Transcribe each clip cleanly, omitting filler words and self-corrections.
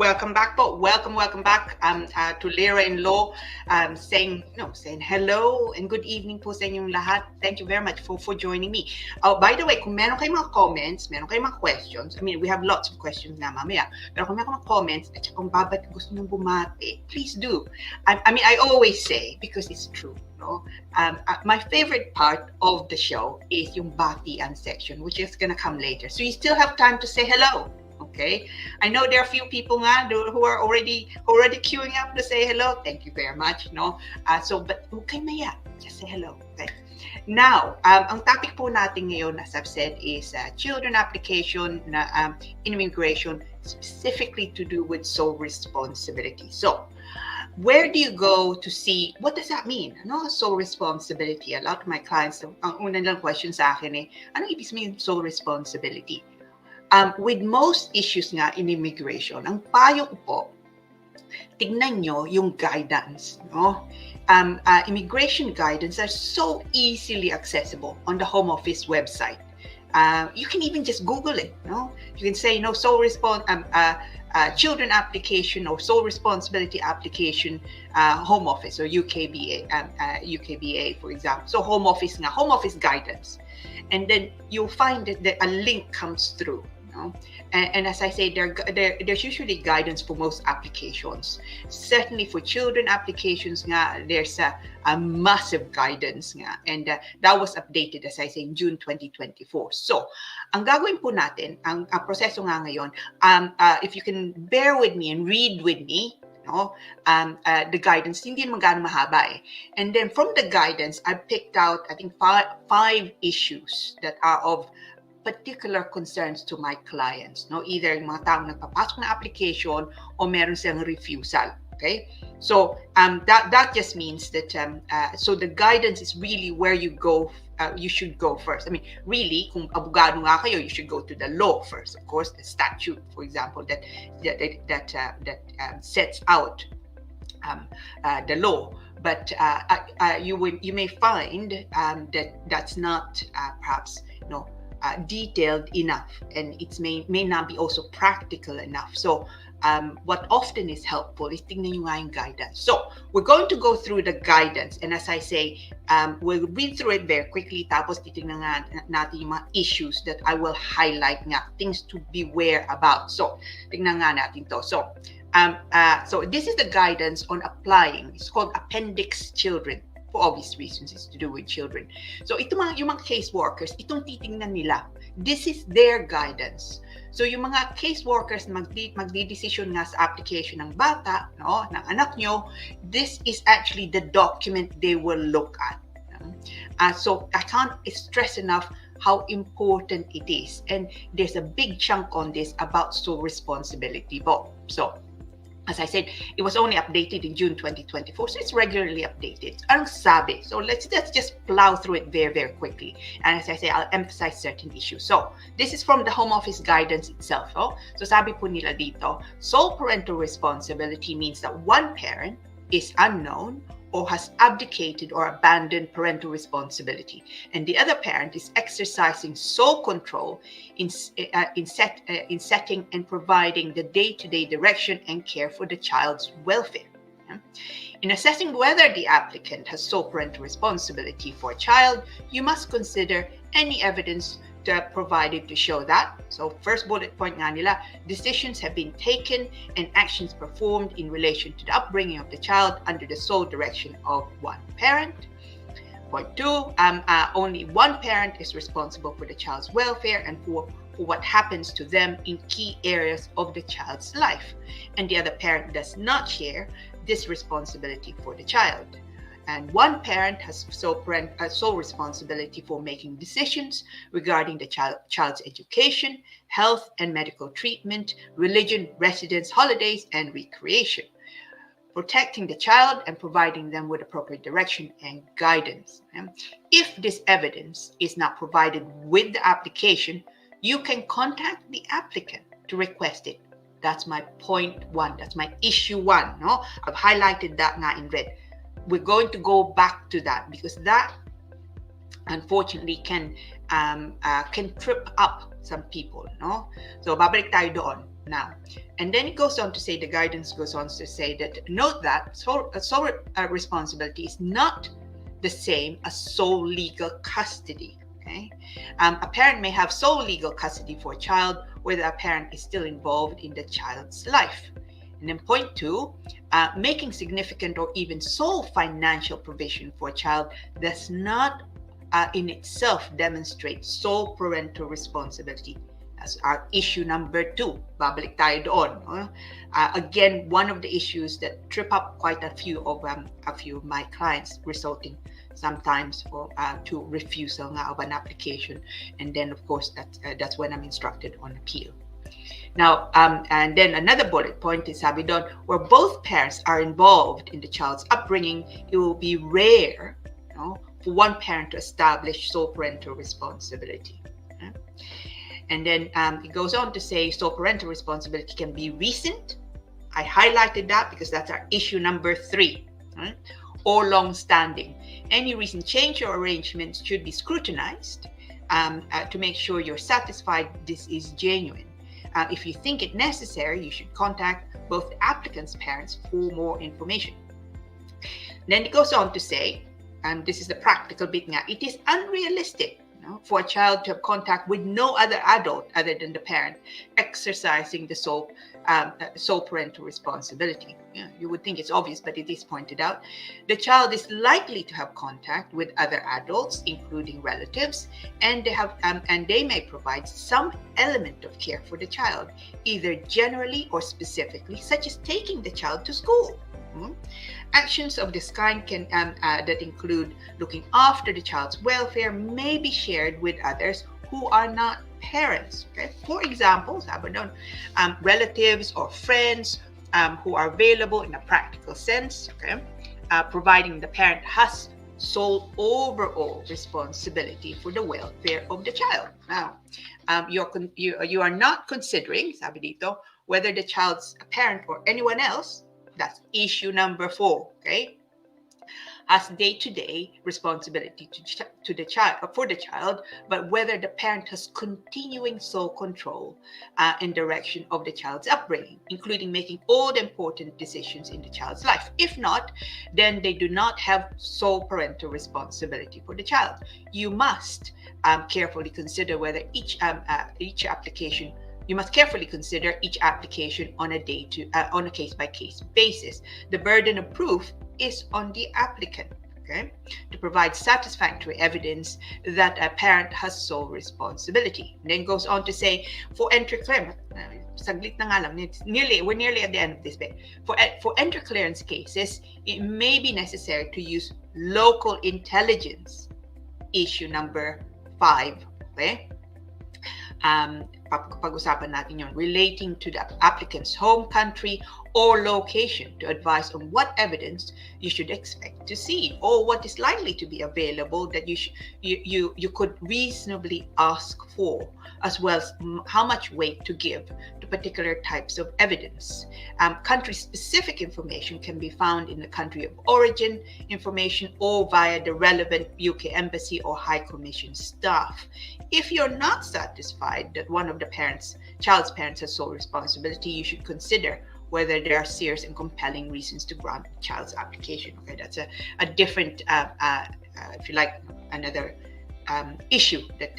Welcome back po. Welcome back to LIRA in Law. Saying hello and good evening po sa inyong lahat. Thank you very much for joining me. Oh, by the way, kung meron kayong mga comments, meron kayong mga questions, I mean, we have lots of questions na mamaya. Pero kung meron kayong mga comments at kung gusto nyo bumati, please do. I mean, I always say, because it's true, no? My favorite part of the show is yung batian section, which is gonna come later. So you still have time to say hello. Okay, I know there are a few people who are already queuing up to say hello. Thank you very much. No, but okay, maya, just say hello. Okay. Now, ang topic po natin ngayon, as I've said, is children application in immigration, specifically to do with sole responsibility. So, where do you go to see what does that mean? No, sole responsibility. A lot of my clients, ang una lang question sa akin ano ibig sabihin sole responsibility? With most issues nga in immigration, ang payo ko po, tignan nyo yung guidance. No? Immigration guidance are so easily accessible on the Home Office website. You can even just Google it. No? You can say, children application or sole responsibility application, Home Office or UKBA, for example. So Home Office guidance. And then you'll find that a link comes through. And as I say, there's usually guidance for most applications. Certainly for children applications there's a massive guidance and that was updated, as I say, in June 2024. So, ang gagawin po natin, ang proseso ngayon, if you can bear with me and read with me, the guidance, hindi naman gaano mahaba And then from the guidance, I picked out, I think, five issues that are of particular concerns to my clients. Either yung mga taong nagpapasok na application o meron silang refusal. Okay? So that just means that so the guidance is really where you go. You should go first. I mean, really, kung abogado nga kayo, you should go to the law first. Of course, the statute, for example, that sets out the law. But you may find that that's not perhaps detailed enough, and it may not be also practical enough. So what often is helpful is tingnan nyo nga yung guidance. So we're going to go through the guidance, and as I say, we'll read through it very quickly, tapos titingnan nga natin yung mga issues that I will highlight things to beware about. So tingnan nga natin to. So this is the guidance on applying. It's called Appendix Children. For obvious reasons, it's to do with children. So yung mga caseworkers, itong titingnan nila. This is their guidance. So yung mga caseworkers magdidesisyon nga sa application ng bata, ng anak nyo, this is actually the document they will look at. So I can't stress enough how important it is. And there's a big chunk on this about sole responsibility. So as I said, it was only updated in June 2024, so it's regularly updated. Anong sabi? So let's just plow through it very, very quickly. And as I say, I'll emphasize certain issues. So this is from the Home Office guidance itself. So sabi po nila dito, sole parental responsibility means that one parent is unknown or has abdicated or abandoned parental responsibility, and the other parent is exercising sole control in setting and providing the day-to-day direction and care for the child's welfare. In assessing whether the applicant has sole parental responsibility for a child, you must consider any evidence provided to show that. So first bullet point nga nila, decisions have been taken and actions performed in relation to the upbringing of the child under the sole direction of one parent. Point two, only one parent is responsible for the child's welfare and for what happens to them in key areas of the child's life, and the other parent does not share this responsibility for the child. And one parent has sole responsibility for making decisions regarding the child's education, health and medical treatment, religion, residence, holidays, and recreation, protecting the child and providing them with appropriate direction and guidance. If this evidence is not provided with the application, you can contact the applicant to request it. That's my point one. That's my issue one. I've highlighted that now in red. We're going to go back to that because that unfortunately can can trip up some people, no? So babalik tayo doon now. And then it goes on to say, the guidance goes on to say that note that sole responsibility is not the same as sole legal custody. Okay, a parent may have sole legal custody for a child where the parent is still involved in the child's life. And then point two, making significant or even sole financial provision for a child does not in itself demonstrate sole parental responsibility. That's our issue number two. Babalik tayo doon. Again, one of the issues that trip up quite a few of my clients, resulting sometimes to refusal of an application, and then of course that's when I'm instructed on appeal. Now, and then another bullet point is sabi doon, where both parents are involved in the child's upbringing, it will be rare, for one parent to establish sole parental responsibility. Okay? And then it goes on to say sole parental responsibility can be recent. I highlighted that because that's our issue number three, right? Or long-standing. Any recent change or arrangements should be scrutinized to make sure you're satisfied this is genuine. If you think it necessary, you should contact both the applicant's parents for more information. Then it goes on to say, and this is the practical bit now, it is unrealistic for a child to have contact with no other adult other than the parent exercising the sole parental responsibility. You would think it's obvious, but it is pointed out. The child is likely to have contact with other adults, including relatives, and they may provide some element of care for the child, either generally or specifically, such as taking the child to school. Actions of this kind can that include looking after the child's welfare may be shared with others who are not parents. Okay? For example, relatives or friends who are available in a practical sense, okay? Providing the parent has sole overall responsibility for the welfare of the child. Now, you are not considering, sabi dito, whether the child's a parent or anyone else. That's issue number 4, okay? Has day-to-day responsibility to the child for the child, but whether the parent has continuing sole control and direction of the child's upbringing, including making all the important decisions in the child's life. If not, then they do not have sole parental responsibility for the child. You must carefully consider whether each application. You must carefully consider each application on a case-by-case basis. The burden of proof is on the applicant, okay, to provide satisfactory evidence that a parent has sole responsibility. And then goes on to say, for entry clearance, saglit na nga lang, we're nearly at the end of this bit. For entry clearance cases, it may be necessary to use local intelligence. Issue number 5, okay? Pag-usapan natin yon, relating to the applicant's home country or location to advise on what evidence you should expect to see or what is likely to be available that you could reasonably ask for, as well as how much weight to give to particular types of evidence. Country-specific information can be found in the country of origin information or via the relevant UK Embassy or High Commission staff. If you're not satisfied that one of the child's parents has sole responsibility, you should consider whether there are serious and compelling reasons to grant the child's application. Okay, that's a different, if you like, another issue that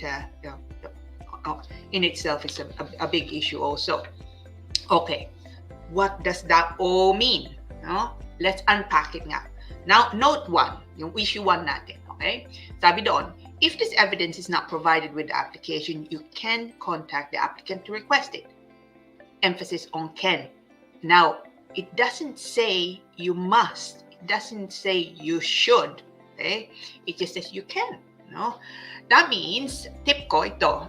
in itself is a big issue also. Okay, what does that all mean? Let's unpack it now. Now, note 1, yung issue 1 natin. Okay, sabi doon, if this evidence is not provided with the application, you can contact the applicant to request it. Emphasis on can. Now, it doesn't say you must. It doesn't say you should. Okay? It just says you can. No? That means, tip ko ito,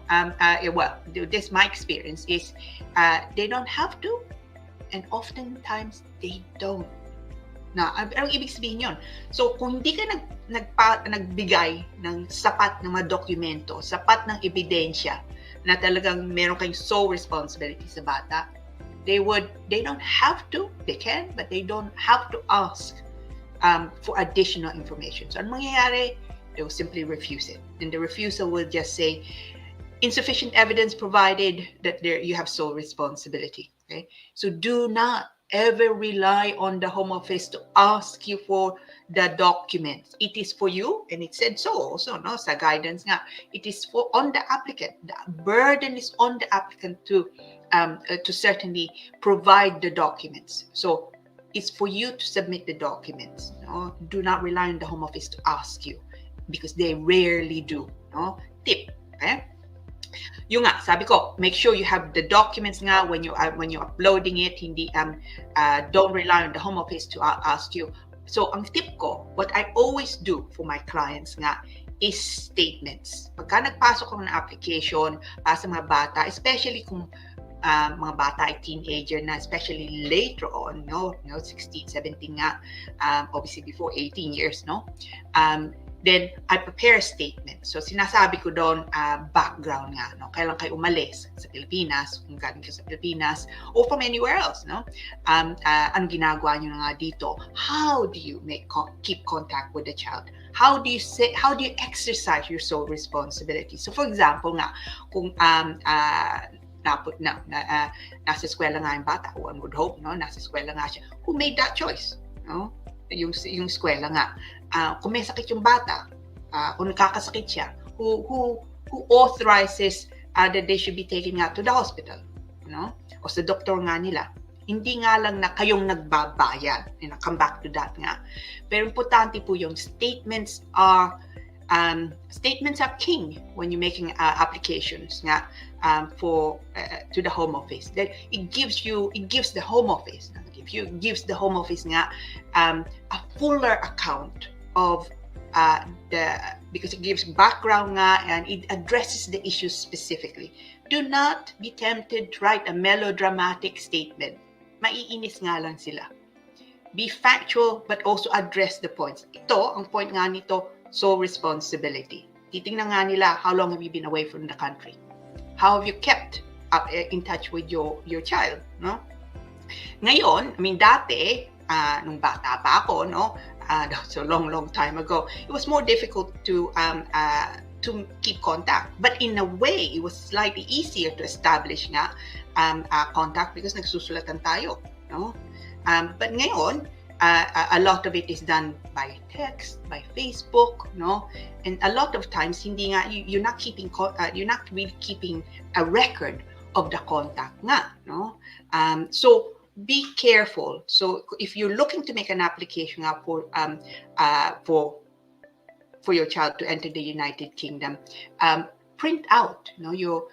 this my experience is they don't have to, and oftentimes they don't. Na, anong ibig sabihin yun? So, kung hindi ka nagbigay ng sapat ng mga dokumento, sapat ng ebidensya na talagang meron kayong sole responsibility sa bata, they don't have to, they can, but they don't have to ask for additional information. So, anong mangyayari? They will simply refuse it. And the refusal will just say, insufficient evidence provided that you have sole responsibility. Okay, so do not ever rely on the Home Office to ask you for the documents. It is for you, and it said so also, no, sa guidance nga. It is for on the applicant. The burden is on the applicant to certainly provide the documents. So it's for you to submit the documents. No, do not rely on the Home Office to ask you, because they rarely do. No, tip. Okay. Yung nga, sabi ko, make sure you have the documents nga when you're uploading it. Hindi don't rely on the Home Office to ask you. So ang tip ko, what I always do for my clients nga is statements. Pagka nagpasok ako ng application para sa mga bata, especially kung mga bata ay teenager na, especially later on, 16, 17 nga, obviously before 18 years, no? Then I prepare a statement. So sinasabi ko doon background nga, no? Kailan kayo umalis sa Pilipinas, kung galing kayo sa Pilipinas, or from anywhere else, no? Anong ginagawa nyo na nga dito? How do you keep contact with the child? How do you exercise your sole responsibility? So for example nga, kung nasa eskwela nga yung bata, one would hope, no? Nasa eskwela nga siya. Who made that choice? No? Yung eskwela nga. Kung may sakit yung bata, kung nakakasakit siya, who authorizes that they should be taken out to the hospital, no? O sa doktor nga nila. Hindi nga lang na kayong nagbabayad. Come back to that nga. Pero importante po yung statements are king when you're making applications nga to the Home Office. That it gives the Home Office nga a fuller account of because it gives background nga, and it addresses the issues specifically. Do not be tempted to write a melodramatic statement. Maiinis nga lang sila. Be factual but also address the points. Ito, ang point nga nito, sole responsibility. Titingnan nga nila, how long have you been away from the country? How have you kept up in touch with your child, no? Ngayon, dati, nung bata pa ako, no? So long time ago, it was more difficult to keep contact. But in a way, it was slightly easier to establish nga contact because nagsusulatan tayo, no? But ngayon, a lot of it is done by text, by Facebook, no? And a lot of times, hindi nga you're not really keeping a record of the contact nga, no? So be careful. So if you're looking to make an application for your child to enter the United Kingdom, print out, your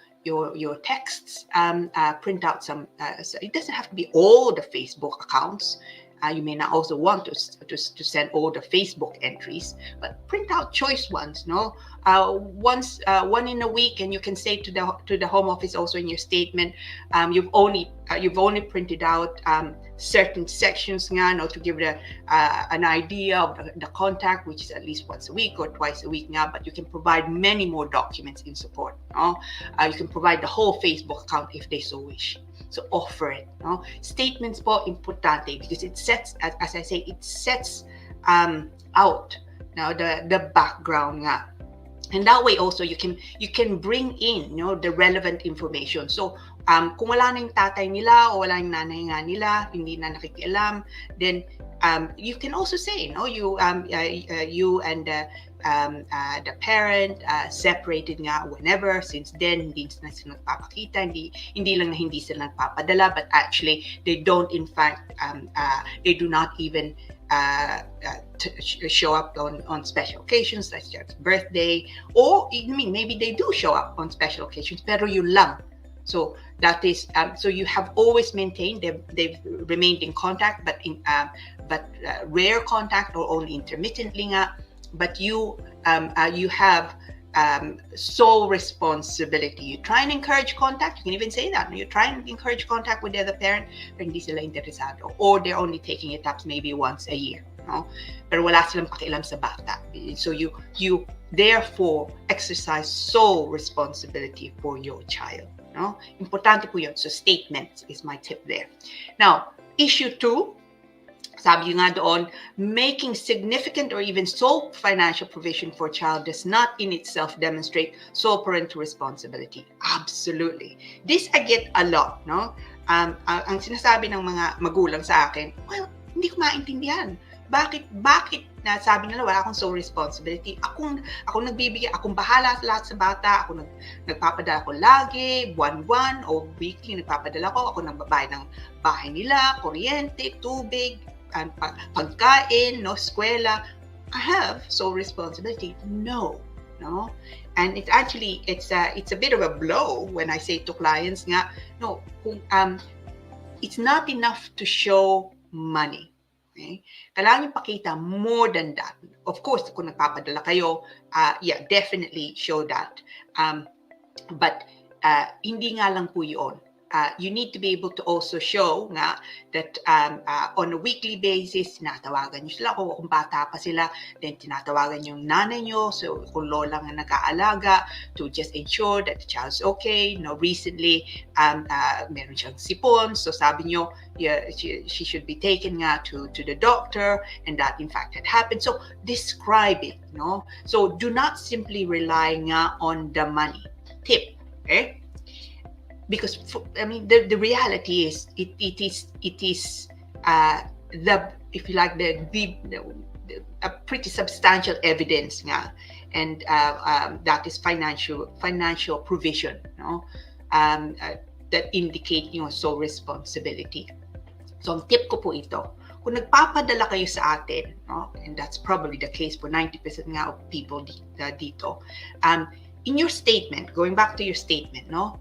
texts. Print out some. So it doesn't have to be all the Facebook accounts. You may not also want to send all the Facebook entries, but print out choice ones. No, one in a week, and you can say to the Home Office also in your statement, you've only printed out certain sections nga, no, to give an idea of the contact, which is at least once a week or twice a week nga, but you can provide many more documents in support. No, you can provide the whole Facebook account if they so wish. So offer it. No? Statements po importante because it sets, as I say, it sets out now the background nga. And that way also you can bring in, the relevant information. So kung wala na yung tatay nila o wala yung nanay nga nila, hindi na nakikialam, then you can also say, you and the parent separated nga whenever, since then hindi na sila nagpapakita, hindi lang na hindi sila nagpapadala, but actually they don't, in fact, they do not even show up on special occasions like your birthday, or maybe they do show up on special occasions pero yun lang. So that is so you have always maintained they've remained in contact, but rare contact or only intermittently nga, but you have sole responsibility. You try and encourage contact. You can even say that. You try and encourage contact with the other parent, pero hindi sila interesado, or they're only taking it up maybe once a year. No? Pero wala silang pakialam sa bata. So you therefore exercise sole responsibility for your child. No? Importante po yun. So statements is my tip there. Now, issue 2. Sabi nga doon, making significant or even sole financial provision for a child does not in itself demonstrate sole parental responsibility. Absolutely. This I get a lot, no? Ang sinasabi ng mga magulang sa akin, well, hindi ko maintindihan. Bakit na sabi nila wala akong sole responsibility? Akong nagbibigay, akong bahala sa lahat sa bata, ako nagpapadala ko lagi, buwan-buwan o weekly nagpapadala ko, ako nagbabayad ng bahay nila, kuryente, tubig, pagkain, no, eskwela. I have sole responsibility. No. And it's actually it's a bit of a blow when I say to clients nga, no, it's not enough to show money. Okay? Kailangan yung pakita more than that. Of course, kung nagpapadala kayo, yeah, definitely show that. But hindi nga lang po yun. You need to be able to also show nga that on a weekly basis, tinatawagan nyo sila. Kung bata pa sila, then tinatawagan yung nanay nyo. So kung lola nga nag-aalaga to just ensure that the child's okay. No, recently, meron siyang sipon. So sabi nyo, yeah, she should be taken nga to the doctor, and that in fact had happened. So describe it. No? So do not simply rely nga on the money. Tip. Okay? Because I mean the reality is it is the, if you like, the a pretty substantial evidence nga, and that is financial provision, no, that indicate yung sole responsibility. So ang tip ko po ito, kung nagpapadala kayo sa atin, no, and that's probably the case for 90% nga of people dito, in your statement, going back to your statement, no,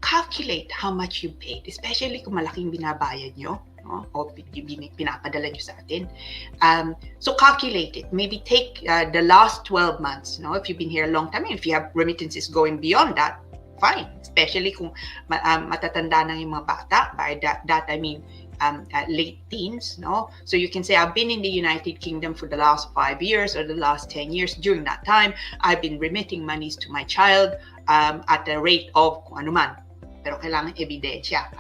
calculate how much you paid, especially kung malaking binabayad nyo, no? O pinapadala nyo sa atin. So calculate it. Maybe take the last 12 months, no? If you've been here a long time, and if you have remittances going beyond that, fine. Especially kung matatanda na yung mga bata. By that I mean late teens, no? So you can say, I've been in the United Kingdom for the last 5 years or the last 10 years. During that time, I've been remitting monies to my child at a rate of kung ano man. Pero kailangan ebidensya.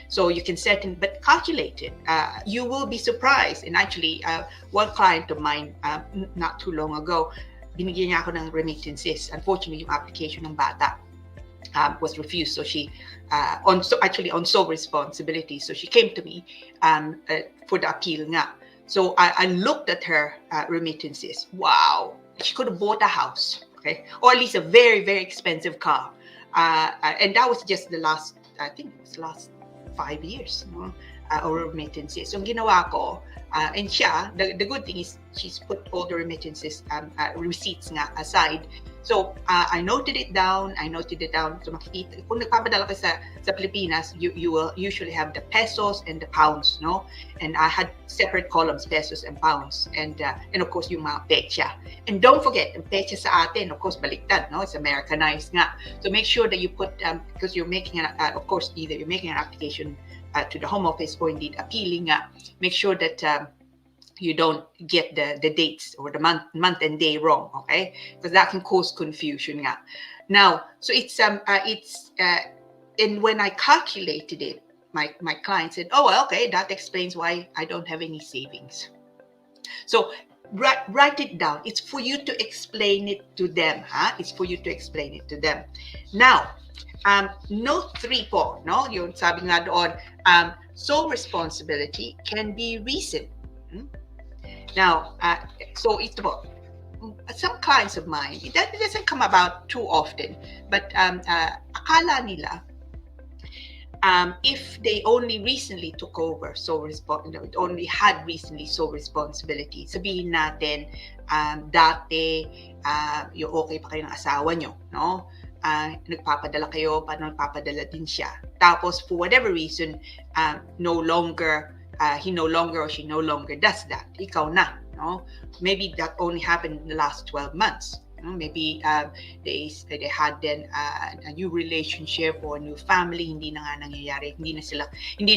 So you can but calculate it. You will be surprised. And actually, one client of mine, not too long ago, binigyan niya ako ng remittances. Unfortunately, yung application ng bata was refused. So she, on sole responsibility. So she came to me for the appeal nga. So I looked at her remittances. Wow, she could have bought a house, okay, or at least a very, very expensive car. And that was just the last, I think it was last 5 years, no? Or remittances. So ginawa ko, and siya, the good thing is she's put all the remittances receipts nga aside. So I noted it down. So makikita, kung nagpapadala ka sa Pilipinas, you will usually have the pesos and the pounds, no? And I had separate columns, pesos and pounds, and of course yung mga pecha. And don't forget, the pecha sa atin, of course, baliktad, no? It's Americanized nga. So make sure that you put, because you're making of course, either you're making an application to the Home Office or indeed appealing, make sure that you don't get the dates or the month and day wrong, okay? Because that can cause confusion nga. Now, so it's and when I calculated it, my client said, oh, well, okay, that explains why I don't have any savings. So write it down. It's for you to explain it to them. It's for you to explain it to them. Now, note 3 po, no? Yung sabi nga doon, sole responsibility can be recent. Now, so ito po, some clients of mine, it doesn't come about too often, but akala nila, if they only recently took over only had recently sole responsibility, sabihin natin, dati, yung okay pa kayo ng asawa nyo, no? Nagpapadala kayo, nagpapadala din siya. Tapos, for whatever reason, no longer, he no longer or she no longer does that. Ikaw na, no? Maybe that only happened in the last 12 months. You know? Maybe they had then a new relationship or a new family, hindi na nga nangyayari, hindi na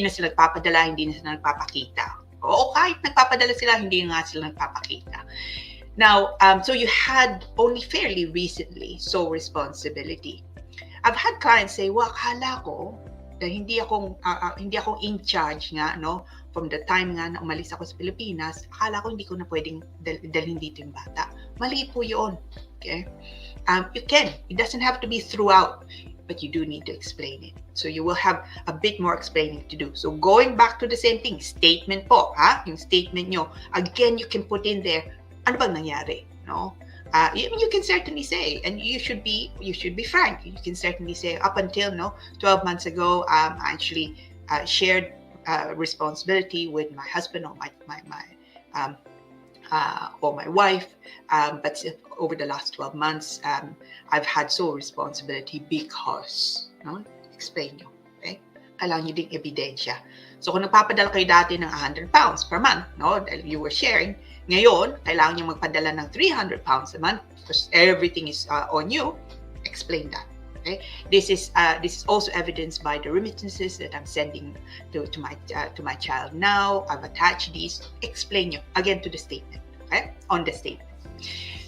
sila nagpapadala, hindi na sila nagpapakita. O kahit nagpapadala sila, hindi na nga sila nagpapakita. Now, so you had only fairly recently sole responsibility. I've had clients say, well, akala ko, hindi akong in charge nga, no, from the time nga na umalis ako sa Pilipinas, akala ko hindi ko na pwedeng dalhin dito yung bata. Mali po yun. Okay? You can. It doesn't have to be throughout, but you do need to explain it. So you will have a bit more explaining to do. So going back to the same thing, statement po, yung statement nyo, again, you can put in there, ano bang nangyari? No? You can certainly say, and you should be frank. You can certainly say, up until 12 months ago, I actually shared responsibility with my husband or my wife, but over the last 12 months, I've had sole responsibility because, explain nyo, okay? Kailangan nyo ding ebidensya. So kung nagpapadala kayo dati ng 100 pounds per month, dahil you were sharing, ngayon, kailangan nyo magpadala ng 300 pounds a month because everything is on you. Explain that. Okay? This is also evidenced by the remittances that I'm sending to my child now. I've attached these. Explain nyo again to the statement. Okay? On the statement.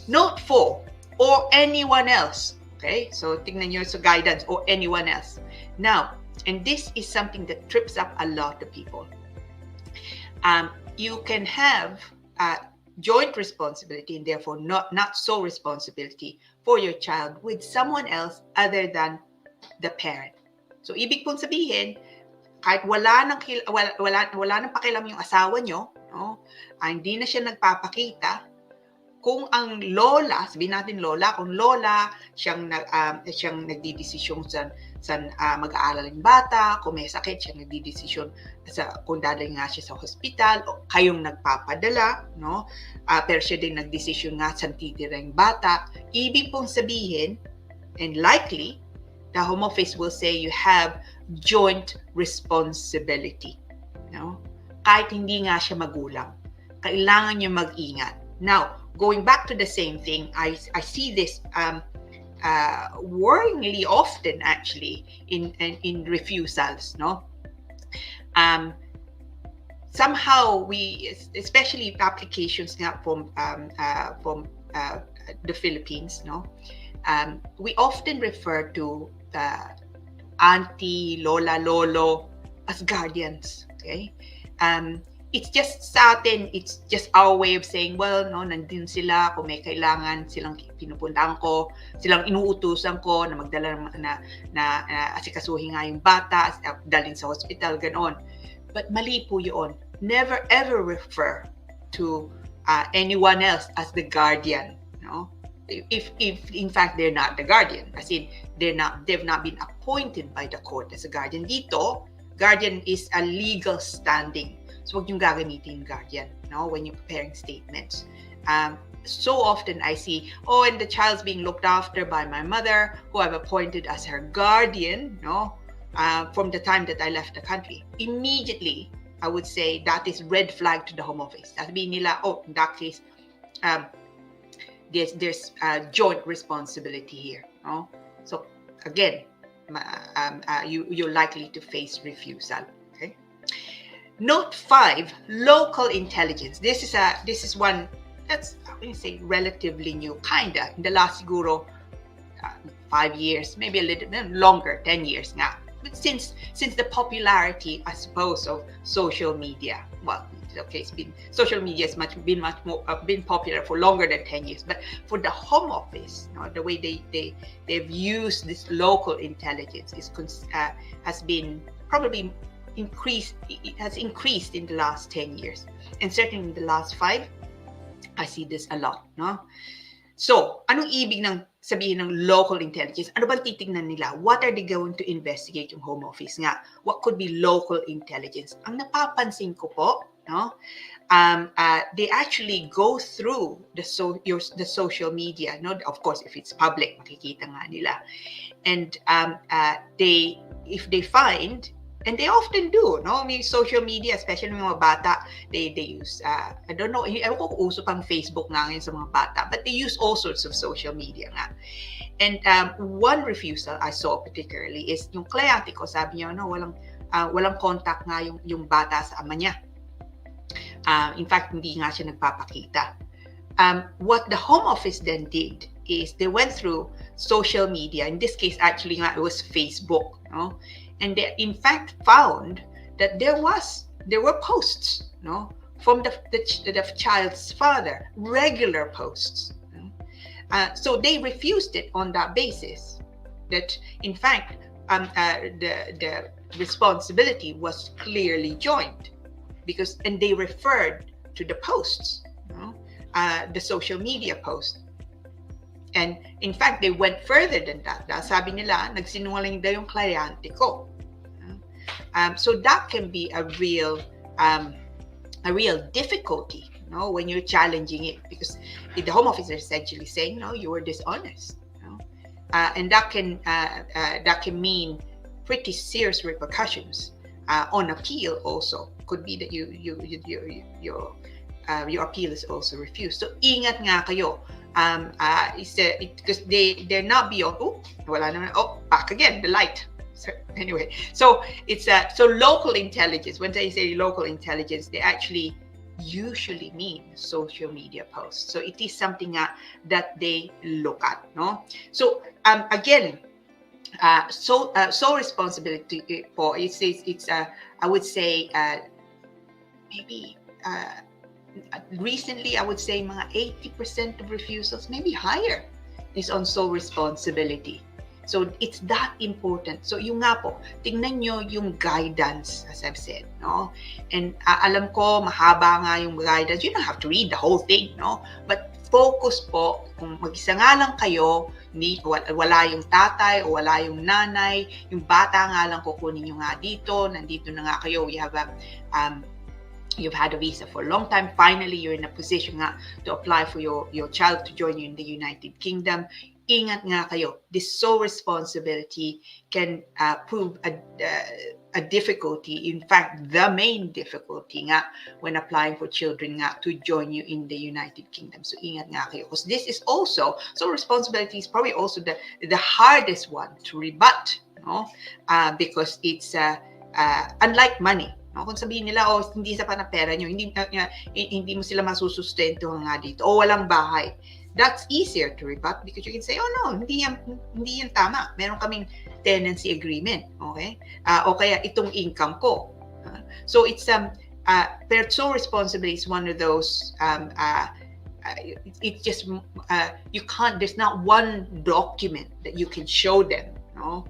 Note 4, or anyone else. Okay? So tingnan nyo sa guidance, or anyone else. Now, and this is something that trips up a lot of people. You can have joint responsibility and therefore not sole responsibility for your child with someone else other than the parent. So ibig pong sabihin, kahit wala nang pakialam yung asawa nyo, hindi na siya nagpapakita, kung ang lola, sabihin natin lola, kung lola siyang nagdidesisyon saan mag-aaral yung bata, kung may sakit, siyang nagdidesisyon kung dadalhin nga siya sa hospital, o kayong nagpapadala, pero siya din nagdesisyon nga saan titira yung bata. Ibig pong sabihin, and likely, the Home Office will say you have joint responsibility. Kahit hindi nga siya magulang, kailangan niyo mag-ingat. Now, going back to the same thing, I see this worryingly often actually in refusals. Somehow we, especially applications from the Philippines, we often refer to auntie, lola, lolo as guardians. Okay. It's just sa atin, it's just our way of saying, well, nandun sila, kung may kailangan, silang pinupuntahan ko, silang inuutusan ko na magdala na asikasuhin nga yung bata, dalhin sa hospital, ganoon. But mali po yun. Never ever refer to anyone else as the guardian. If in fact they're not the guardian, as in they've not been appointed by the court as a guardian. Dito, guardian is a legal standing. So huwag yung gagamitin yung guardian, when you're preparing statements. So often I see, and the child's being looked after by my mother, who I've appointed as her guardian, from the time that I left the country. Immediately, I would say that is red flag to the Home Office. Sabihin nila, in that case, there's joint responsibility here. So again, you're likely to face refusal. Okay. Note 5, local intelligence. This is one that's, I would say, relatively new, kinda in the last siguro 5 years, maybe a little bit longer, 10 years nga. But since the popularity, I suppose, of social media, well, okay, social media has been popular for longer than 10 years. But for the Home Office, the way they've used this local intelligence has been probably increased. It has increased in the last 10 years, and certainly in the last 5, I see this a lot. So, anong ibig sabihin ng local intelligence? Ano bang titingnan nila? What are they going to investigate yung Home Office nga? What could be local intelligence? Ang napapansin ko po, they actually go through the social media. Of course, if it's public, makikita nga nila. And if they find, and they often do, social media, especially mga bata, they use, I don't know, ewan ko kung uso pang Facebook nga ngayon sa mga bata, but they use all sorts of social media nga. And one refusal I saw particularly is yung kliyente ko, sabi niya, walang contact nga yung bata sa ama niya. In fact, hindi nga siya nagpapakita. What the Home Office then did is they went through social media. In this case, actually, it was Facebook. And they, in fact, found that there was there were posts, no, from the child's father, regular posts. So they refused it on that basis. That in fact, the responsibility was clearly joined, because and they referred to the posts, the social media posts. And in fact, they went further than that. Sabi nila, nagsinungaling daw yung kliyente ko. So that can be a real difficulty, when you're challenging it, because the home office is essentially saying, no, you were dishonest, and that can mean pretty serious repercussions on appeal. Also, could be that your appeal is also refused. So ingat nga kayo. Because they're not beyond. Wala naman. Back again, the light. So anyway, so it's so local intelligence. When they say local intelligence, they actually usually mean social media posts. So it is something that they look at, no? So again, so responsibility for it's I would say maybe recently I would say mga 80% of refusals, maybe higher, is on sole responsibility. So it's that important. So yung nga po, tingnan nyo yung guidance, as I've said, no? And alam ko, mahaba nga yung guidance. You don't have to read the whole thing, no? But focus po, kung mag-isa nga lang kayo, wala yung tatay o wala yung nanay, yung bata nga lang kukunin nyo nga dito, nandito na nga kayo, you've had a visa for a long time. Finally, you're in a position nga to apply for your child to join you in the United Kingdom. Ingat nga kayo. This sole responsibility can prove a difficulty. In fact, the main difficulty nga when applying for children nga to join you in the United Kingdom. So ingat nga kayo. Because this is also, so responsibility is probably also the hardest one to rebut, no? Because it's unlike money. No? Kung sabihin nila, hindi sapat na pera nyo, hindi mo sila masusustento nga dito, o walang bahay. That's easier to rebut because you can say, no, hindi yan tama. Meron kaming tenancy agreement, okay? O kaya itong income ko. So it's pero sole responsibility is one of those. It's just you can't. There's not one document that you can show them, no?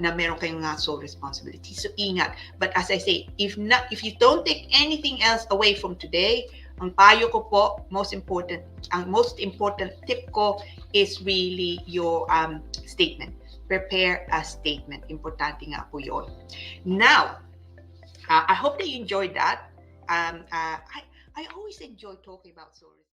Na meron kayong sole responsibility. So ingat. But as I say, if you don't take anything else away from today, ang payo ko po, ang most important tip ko is really your statement. Prepare a statement. Importante nga po yun. Now, I hope that you enjoyed that. I always enjoy talking about stories.